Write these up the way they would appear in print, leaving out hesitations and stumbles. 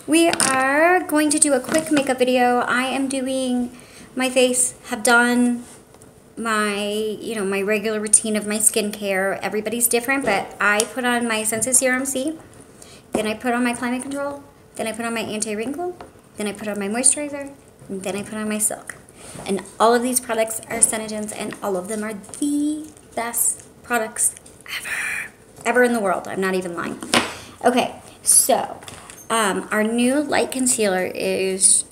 We are going to do a quick makeup video. I am doing my face, have done my, my regular routine of my skincare. Everybody's different, but I put on my Senses Serum C, then I put on my Climate Control, then I put on my Anti-Wrinkle, then I put on my moisturizer, and then I put on my Silk. And all of these products are SeneGence, and all of them are the best products ever in the world. I'm not even lying. Okay, so our new light concealer is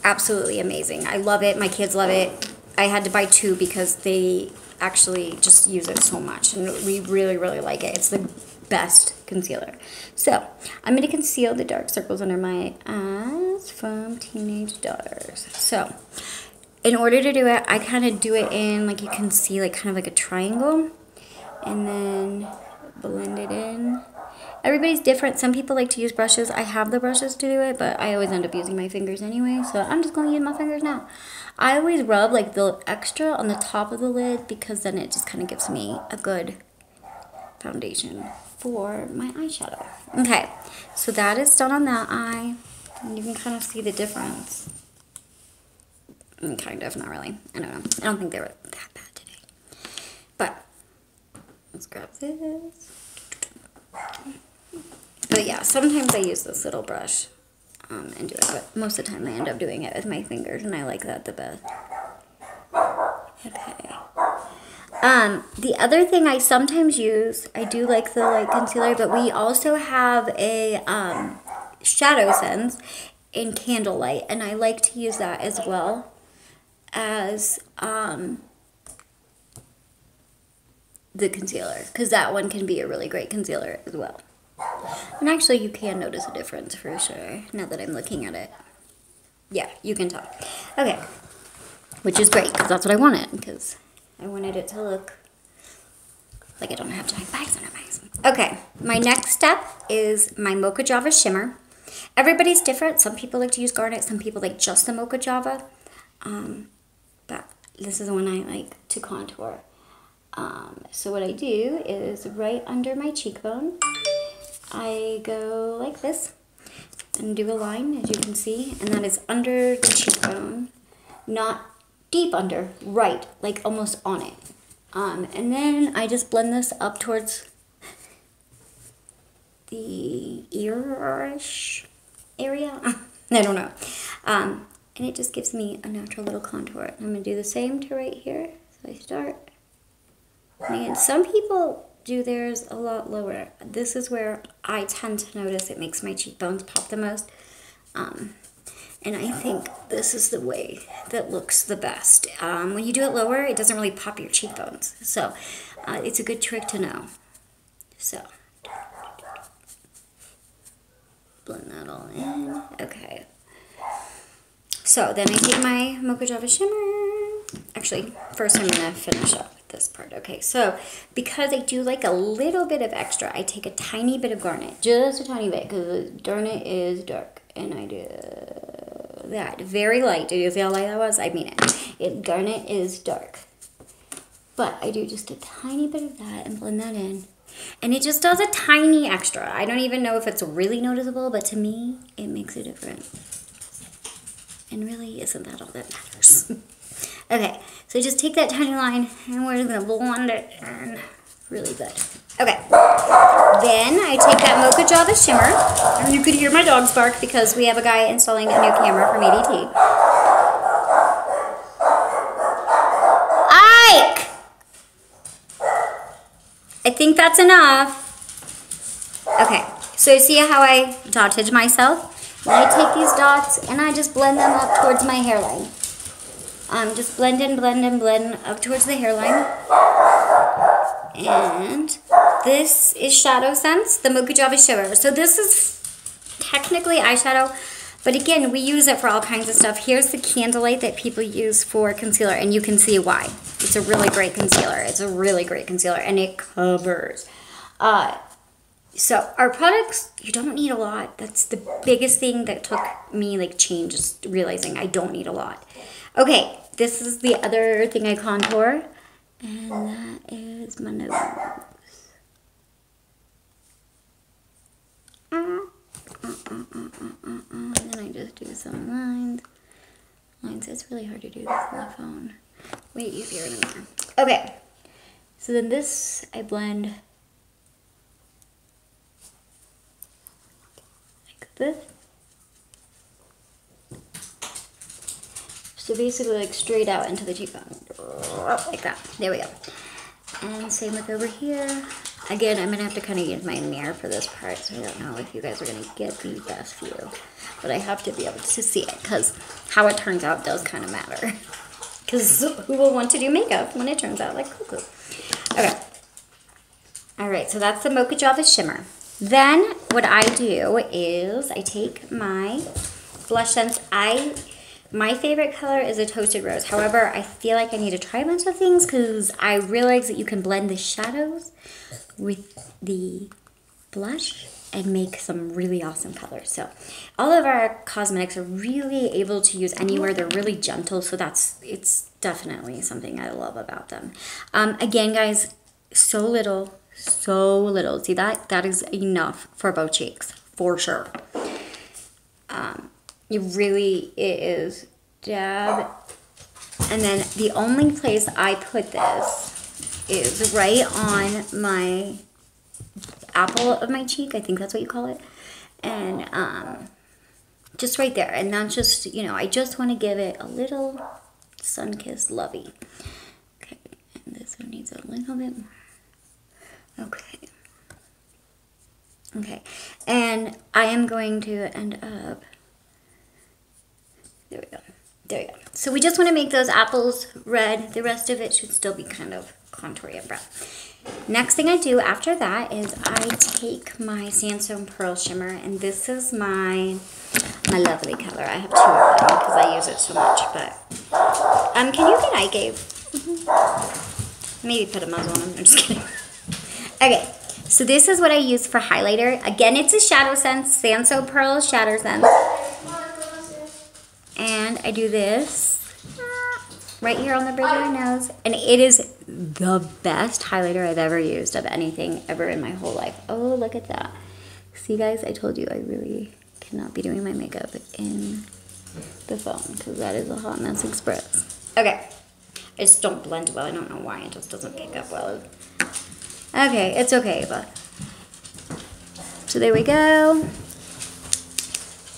absolutely amazing. I love it. My kids love it. I had to buy two because they actually just use it so much, and we really, really like it. It's the best concealer. So I'm going to conceal the dark circles under my eyes from teenage daughters. So in order to do it, I kind of do it in, like you can see, like kind of like a triangle, and then blend it in. Everybody's different. Some people like to use brushes. I have the brushes to do it, but I always end up using my fingers anyway, so I'm just going to use my fingers now. I always rub like the extra on the top of the lid because then it just kind of gives me a good foundation for my eyeshadow. Okay, so that is done on that eye, and you can kind of see the difference. Kind of, not really. I don't know. I don't think they were that bad today. But let's grab this. But yeah, sometimes I use this little brush and do it, but most of the time I end up doing it with my fingers, and I like that the best. Okay. The other thing I sometimes use, I do like the light concealer, but we also have a Shadow Sense in Candlelight, and I like to use that as well as the concealer, because that one can be a really great concealer as well. And actually you can notice a difference for sure, now that I'm looking at it. Yeah, you can tell. Okay, which is great, because that's what I wanted, because I wanted it to look like I don't have giant bags under my eyes. Okay, my next step is my Mocha Java Shimmer. Everybody's different. Some people like to use garnet, some people like just the Mocha Java. But this is the one I like to contour. So what I do is right under my cheekbone, I go like this and do a line, as you can see, and that is under the cheekbone, not deep under, right, like almost on it. And then I just blend this up towards the ear-ish area. I don't know. And it just gives me a natural little contour. And I'm going to do the same to right here. So I start. And some people do theirs a lot lower. This is where I tend to notice it makes my cheekbones pop the most. And I think this is the way that looks the best. When you do it lower, it doesn't really pop your cheekbones. So it's a good trick to know. So blend that all in. Okay. So then I take my Mocha Java Shimmer. Actually, first I'm going to finish up with this part. Okay, so because I do like a little bit of extra, I take a tiny bit of garnet. Just a tiny bit, because garnet is dark. And I do that. Very light. Did you see how light that was? I mean it. Garnet is dark. But I do just a tiny bit of that and blend that in. And it just does a tiny extra. I don't even know if it's really noticeable, but to me, it makes a difference. And really, isn't that all that matters? Okay, so just take that tiny line, and we're just going to blend it in really good. Okay, then I take that Mocha Java Shimmer, and you could hear my dogs bark because we have a guy installing a new camera from ADT. Ike! I think that's enough. Okay, so see how I dotted myself? Then I take these dots and I just blend them up towards my hairline. Just blend and blend and blend up towards the hairline. And this is Shadow Sense, the Mocha Java Shimmer. So this is technically eyeshadow, but again, we use it for all kinds of stuff. Here's the Candlelight that people use for concealer, and you can see why. It's a really great concealer. It's a really great concealer, and it covers. So our products, you don't need a lot. That's the biggest thing that took me like change, just realizing I don't need a lot. Okay, this is the other thing I contour, and that is my nose. And then I just do some lines. It's really hard to do this on the phone. Way easier in there. Okay. So then this, I blend like this. So basically like straight out into the cheekbone. Like that. There we go. And same with over here. Again, I'm going to have to kind of use my mirror for this part, so I don't know if you guys are going to get the best view. But I have to be able to see it, because how it turns out does kind of matter. Because who will want to do makeup when it turns out like cuckoo? Okay. Alright, so that's the Mocha Java Shimmer. Then, what I do is I take my blush scents. My favorite color is a Toasted Rose. However, I feel like I need to try a bunch of things because I realize that you can blend the shadows with the blush and make some really awesome colors. So all of our cosmetics are really able to use anywhere. They're really gentle, so it's definitely something I love about them. Again, guys, so little. See that? That is enough for both cheeks, for sure. It is dab. And then the only place I put this is right on my apple of my cheek. I think that's what you call it. And just right there. And that's just, you know, I just want to give it a little sun-kissed lovey. Okay, and this one needs a little bit more. Okay. Okay, and I am going to end up, there we go. There you go. So we just want to make those apples red. The rest of it should still be kind of contoury and brown. Next thing I do after that is I take my Sandstone Pearl Shimmer, and this is my lovely color. I have two of them because I use it so much. But can you get eye gaze? Maybe put a muzzle on them. I'm just kidding. Okay. So this is what I use for highlighter. Again, it's a Shadow Sense, Sandstone Pearl Shadow Sense. And I do this right here on the bridge of my nose. And it is the best highlighter I've ever used of anything ever in my whole life. Oh, look at that. See, guys, I told you I really cannot be doing my makeup in the phone because that is a hot mess express. Okay. I just don't blend well. I don't know why. It just doesn't pick up well. Okay, it's okay, but. So there we go.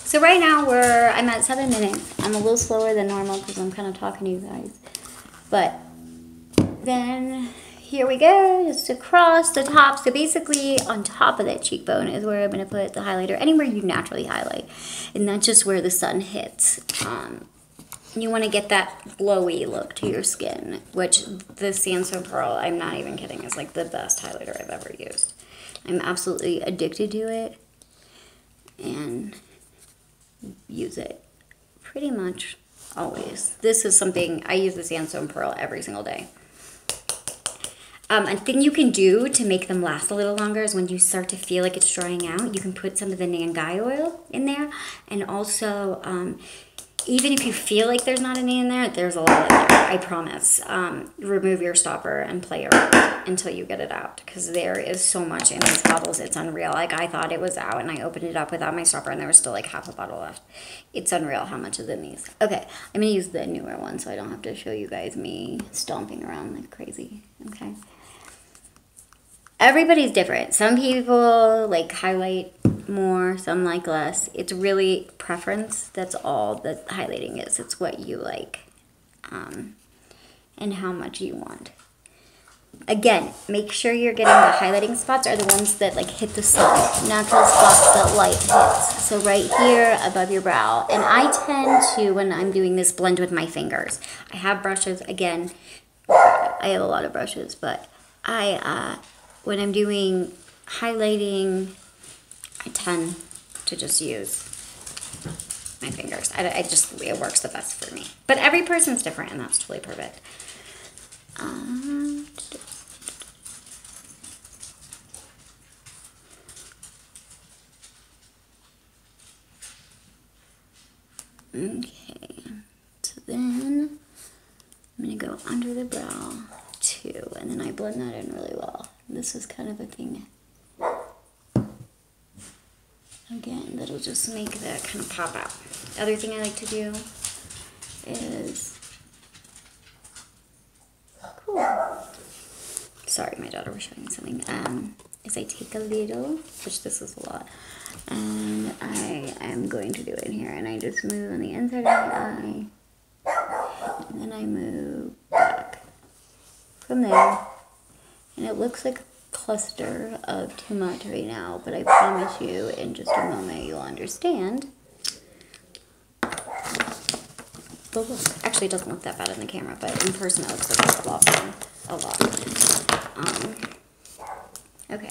So right now I'm at 7 minutes. I'm a little slower than normal because I'm kind of talking to you guys. But then here we go, just across the top. So basically on top of that cheekbone is where I'm going to put the highlighter, anywhere you naturally highlight. And that's just where the sun hits. You want to get that glowy look to your skin, which the Sandstone Pearl, I'm not even kidding, is like the best highlighter I've ever used. I'm absolutely addicted to it and use it pretty much always. This is something, I use the Sandstone Pearl every single day. A thing you can do to make them last a little longer is when you start to feel like it's drying out, you can put some of the Nangai oil in there, and also even if you feel like there's not any in there, there's a lot in there, I promise. Remove your stopper and play around until you get it out, because there is so much in these bottles, it's unreal. Like, I thought it was out, and I opened it up without my stopper, and there was still like half a bottle left. It's unreal how much is in these. Okay, I'm going to use the newer one so I don't have to show you guys me stomping around like crazy, okay? Everybody's different. Some people like highlight more, some like less. It's really preference. That's all that highlighting is. It's what you like and how much you want. Again, make sure you're getting the highlighting spots are the ones that like hit the sun, not the spots that light hits. So right here above your brow. And I tend to, when I'm doing this, blend with my fingers. I have brushes. Again, I have a lot of brushes, but when I'm doing highlighting, I tend to just use my fingers. It works the best for me. But every person's different, and that's totally perfect. Okay, so then I'm going to go under the brow too, and then I blend that in really well. This is kind of a thing Again, that'll just make that kind of pop out. The other thing I like to do is, cool. Sorry, my daughter was showing something. Is I take a little, which this is a lot, and I am going to do it in here, and I just move on the inside of the eye, and then I move back from there, and it looks like a cluster of too much right now, but I promise you in just a moment you'll understand the look. Actually, it doesn't look that bad in the camera, but in person it looks like a lot more, a lot. Okay.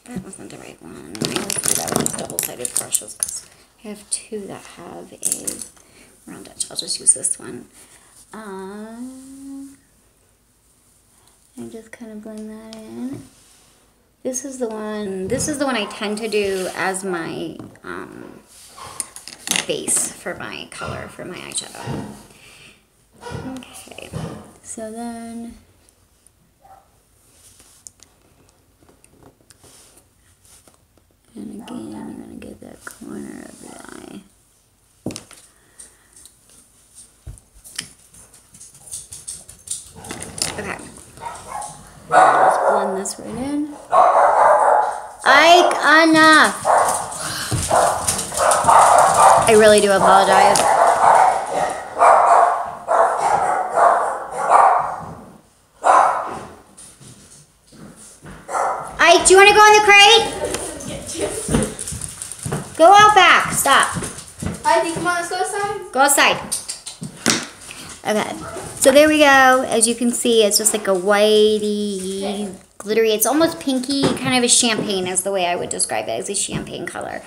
That wasn't the right one. I always do that with these double-sided brushes because I have two that have a round edge. I'll just use this one. And just kind of blend that in. This is the one I tend to do as my base for my color for my eyeshadow. Okay, so then and again I'm gonna get that corner of the eye. Okay. Let's blend this right in. Ike, enough! I really do apologize. Ike, do you want to go in the crate? Go out back. Stop. Ike, come on, let's go outside. Go outside. Okay. So there we go. As you can see, it's just like a whitey, glittery. It's almost pinky, kind of a champagne is the way I would describe it, as a champagne color.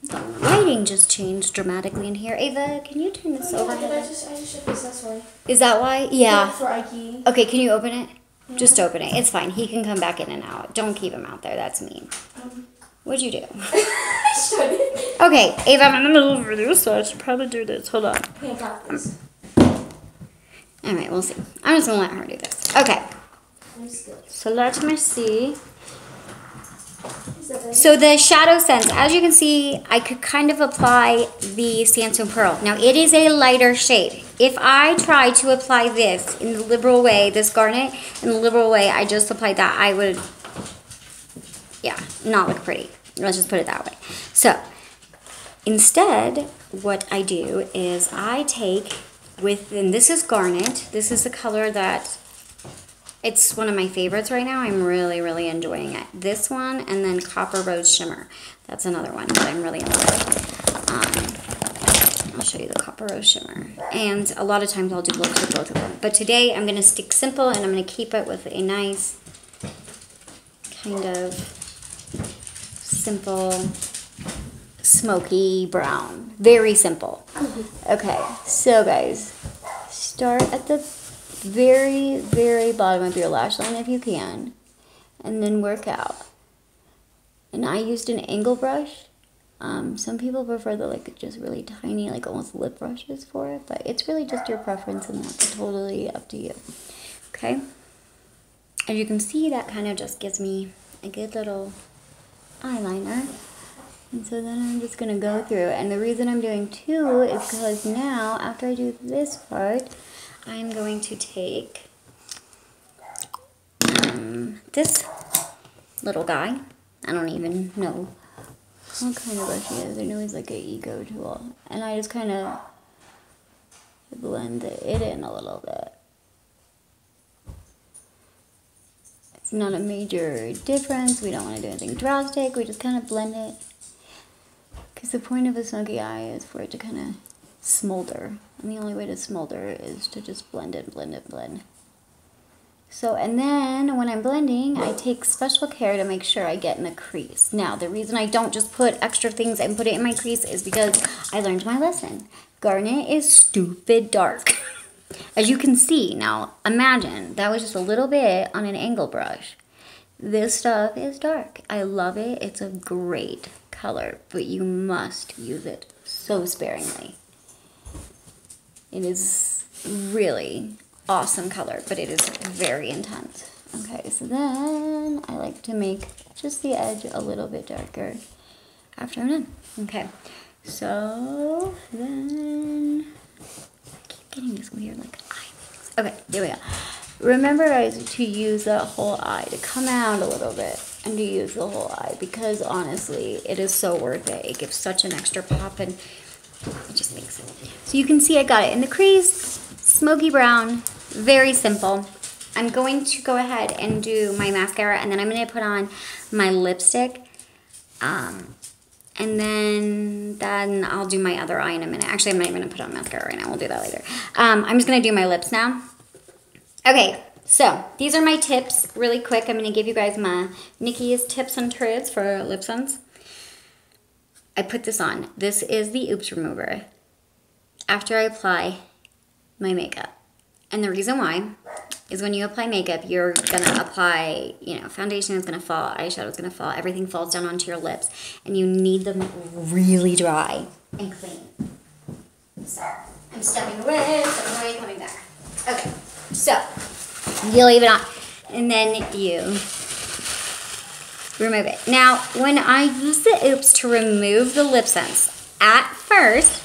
The lighting just changed dramatically in here. Ava, can you turn this over? I just shook this way. Is that why? Yeah. For Ike. Okay, can you open it? Yeah. Just open it. It's fine. He can come back in and out. Don't keep him out there. That's mean. What'd you do? I started. Okay, Ava, I'm in the middle of a video, so I should probably do this. Hold on. Okay, I got this. Alright, we'll see. I'm just gonna let her do this. Okay. So let me see. So the shadow sense, as you can see, I could kind of apply the Sandstone Pearl. Now it is a lighter shade. If I try to apply this in the liberal way, this garnet, in the liberal way I just applied that, I would, yeah, not look pretty. Let's just put it that way. So instead, what I do is I take and this is garnet. This is the color that, it's one of my favorites right now. I'm really, really enjoying it. This one, and then Copper Rose Shimmer. That's another one that I'm really in love with. I'll show you the Copper Rose Shimmer. And a lot of times I'll do looks with both of them. But today I'm going to stick simple, and I'm going to keep it with a nice kind of simple smoky brown. Very simple. Okay, so guys, start at the very, very bottom of your lash line if you can, and then work out. And I used an angle brush. Some people prefer the like just really tiny, like almost lip brushes for it, but it's really just your preference, and that's totally up to you. Okay, as you can see, that kind of just gives me a good little eyeliner. And so then I'm just going to go through, and the reason I'm doing two is because now, after I do this part, I'm going to take this little guy. I don't even know what kind of brush he is. I know he's like an eco tool. And I just kind of blend it in a little bit. It's not a major difference. We don't want to do anything drastic. We just kind of blend it. Because the point of a smoky eye is for it to kind of smolder. And the only way to smolder is to just blend it, blend it, blend. So, and then when I'm blending, I take special care to make sure I get in the crease. Now, the reason I don't just put extra things and put it in my crease is because I learned my lesson. Garnet is stupid dark. As you can see, now imagine that was just a little bit on an angle brush. This stuff is dark. I love it. It's a great color, but you must use it so sparingly. It is really awesome color, but it is very intense. Okay, so then I like to make just the edge a little bit darker after I'm done. Okay, so then I keep getting this weird like eye things. Okay, there we go. Remember, guys, to use that whole eye, to come out a little bit and to use the whole eye, because honestly, it is so worth it. It gives such an extra pop and it just makes it. So you can see I got it in the crease, smoky brown, very simple. I'm going to go ahead and do my mascara, and then I'm going to put on my lipstick. And then I'll do my other eye in a minute. Actually, I'm not even going to put on mascara right now. We'll do that later. I'm just going to do my lips now. Okay, so these are my tips really quick. I'm going to give you guys my Nikki's tips and tricks for lip sense. I put this on. This is the Oops Remover after I apply my makeup. And the reason why is when you apply makeup, you're going to apply, you know, foundation is going to fall, eyeshadow is going to fall, everything falls down onto your lips, and you need them really dry and clean. So, I'm stepping away, coming back. Okay, so, you leave it on, and then you remove it. Now, when I use the Oops to remove the lip sense, at first,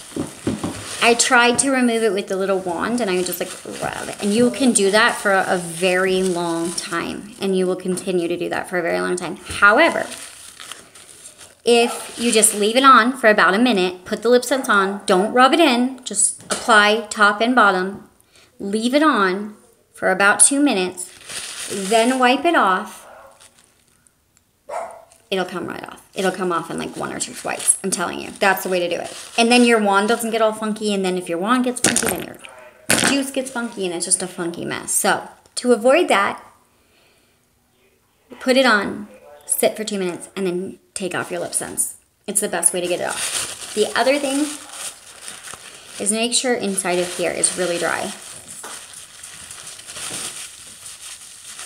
I tried to remove it with the little wand, and I would just like rub it. And you can do that for a very long time, and you will continue to do that for a very long time. However, if you just leave it on for about a minute, put the lip sense on, don't rub it in, just apply top and bottom, leave it on for about 2 minutes, then wipe it off, it'll come right off. It'll come off in like 1 or 2 swipes. I'm telling you. That's the way to do it. And then your wand doesn't get all funky. And then if your wand gets funky, then your juice gets funky. And it's just a funky mess. So to avoid that, put it on, sit for 2 minutes, and then take off your lip sense. It's the best way to get it off. The other thing is make sure inside of here is really dry.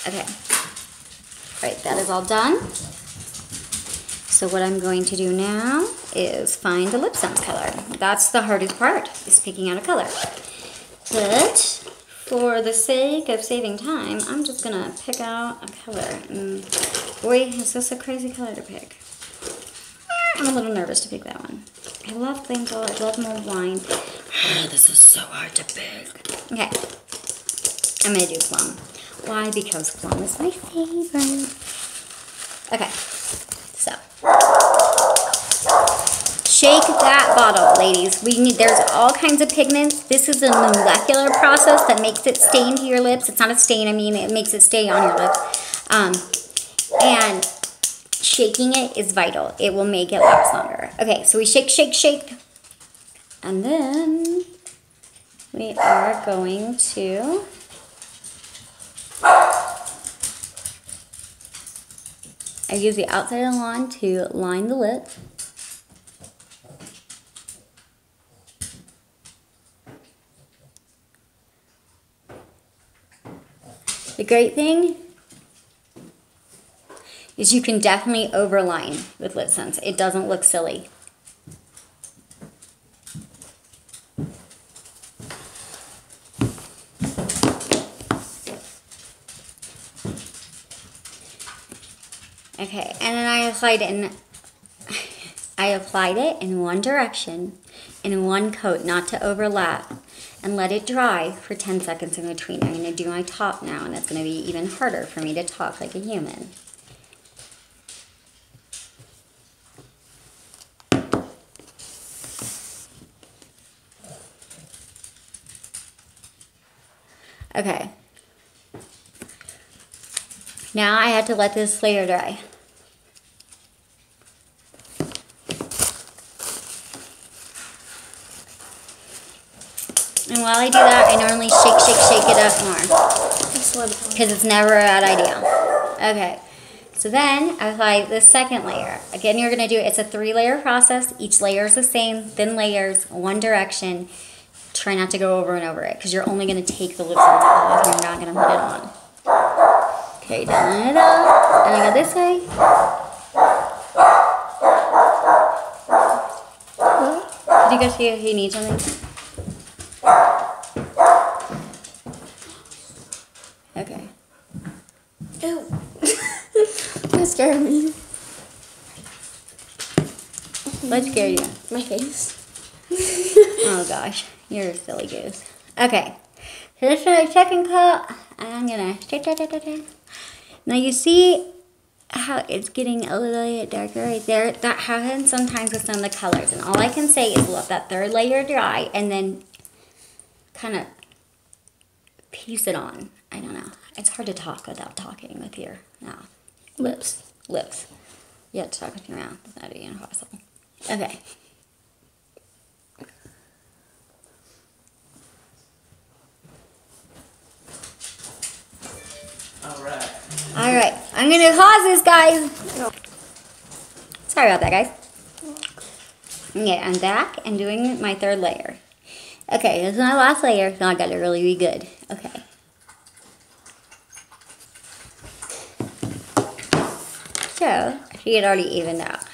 Okay. All right, that is all done. So what I'm going to do now is find a lip sense color. That's the hardest part, is picking out a color. But for the sake of saving time, I'm just gonna pick out a color. And boy, is this a crazy color to pick. I'm a little nervous to pick that one. I love Twinkle, I love Mulled Wine. This is so hard to pick. Okay, I'm gonna do Plum. Why? Because Plum is my favorite. Okay. So, shake that bottle, ladies. There's all kinds of pigments. This is a molecular process that makes it stay into your lips. It's not a stain, I mean, it makes it stay on your lips. And shaking it is vital. It will make it last longer. Okay, so we shake, shake, shake. And then we are going to I use the outside of the wand to line the lip. The great thing is you can definitely overline with lip sense. It doesn't look silly. Okay, and then I applied it in one direction, in one coat, not to overlap, and let it dry for 10 seconds in between. I'm going to do my top now, and it's going to be even harder for me to talk like a human. Okay. Now I have to let this layer dry. And while I do that, I normally shake, shake, shake it up more. Because it's never a bad idea. Okay. So then I apply the second layer. Again, you're going to do it. It's a 3-layer process. Each layer is the same. Thin layers, one direction. Try not to go over and over it, because you're only going to take the lip sense off. You're not going to put it on. Okay, done it up. And I go this way. Did you guys see if he needs something? Ew. That scared me. What scared you? My face. Oh gosh, you're a silly goose. Okay, so this is my second coat. I'm gonna. Now you see how it's getting a little bit darker right there? That happens sometimes with some of the colors. And all I can say is let that third layer dry and then kind of piece it on. I don't know. It's hard to talk without talking with your mouth. Lips. Lips. You have to talk with your mouth. That'd be impossible. Okay. All right, I'm gonna pause this, guys. Sorry about that, guys. Okay, I'm back and doing my third layer. Okay, this is my last layer, so I gotta really be good. Okay. So, she had already evened out.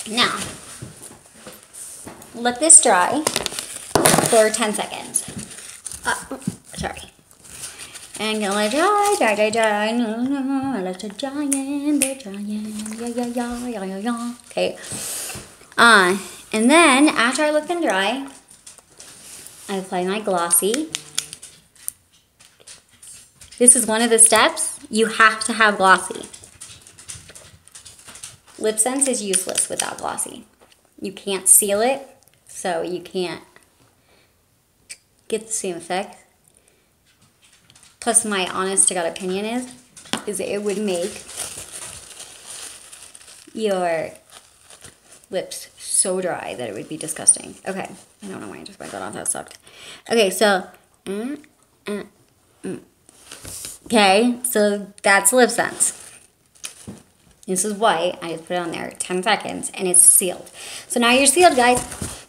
Now, let this dry for 10 seconds. Sorry. And gonna let it dry, no, let it dry, yeah. Okay. And then after I let them dry, I apply my glossy. This is one of the steps. You have to have glossy. Lip Sense is useless without glossy. You can't seal it, so you can't get the same effect. Plus, my honest to God opinion is it would make your lips so dry that it would be disgusting. Okay, I don't know why I just went that off. That sucked. Okay, so okay, so that's Lip Sense. This is white. I just put it on there 10 seconds and it's sealed. So now you're sealed, guys.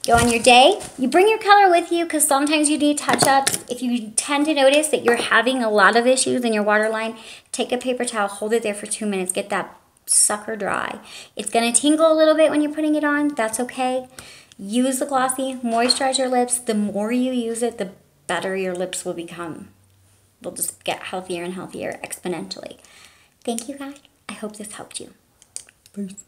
Go on your day. You bring your color with you because sometimes you need touch-ups. If you tend to notice that you're having a lot of issues in your waterline, take a paper towel, hold it there for 2 minutes, get that sucker dry. It's going to tingle a little bit when you're putting it on. That's okay. Use the glossy, moisturize your lips. The more you use it, the better your lips will become. They'll just get healthier and healthier exponentially. Thank you, guys. I hope this helped you. Peace.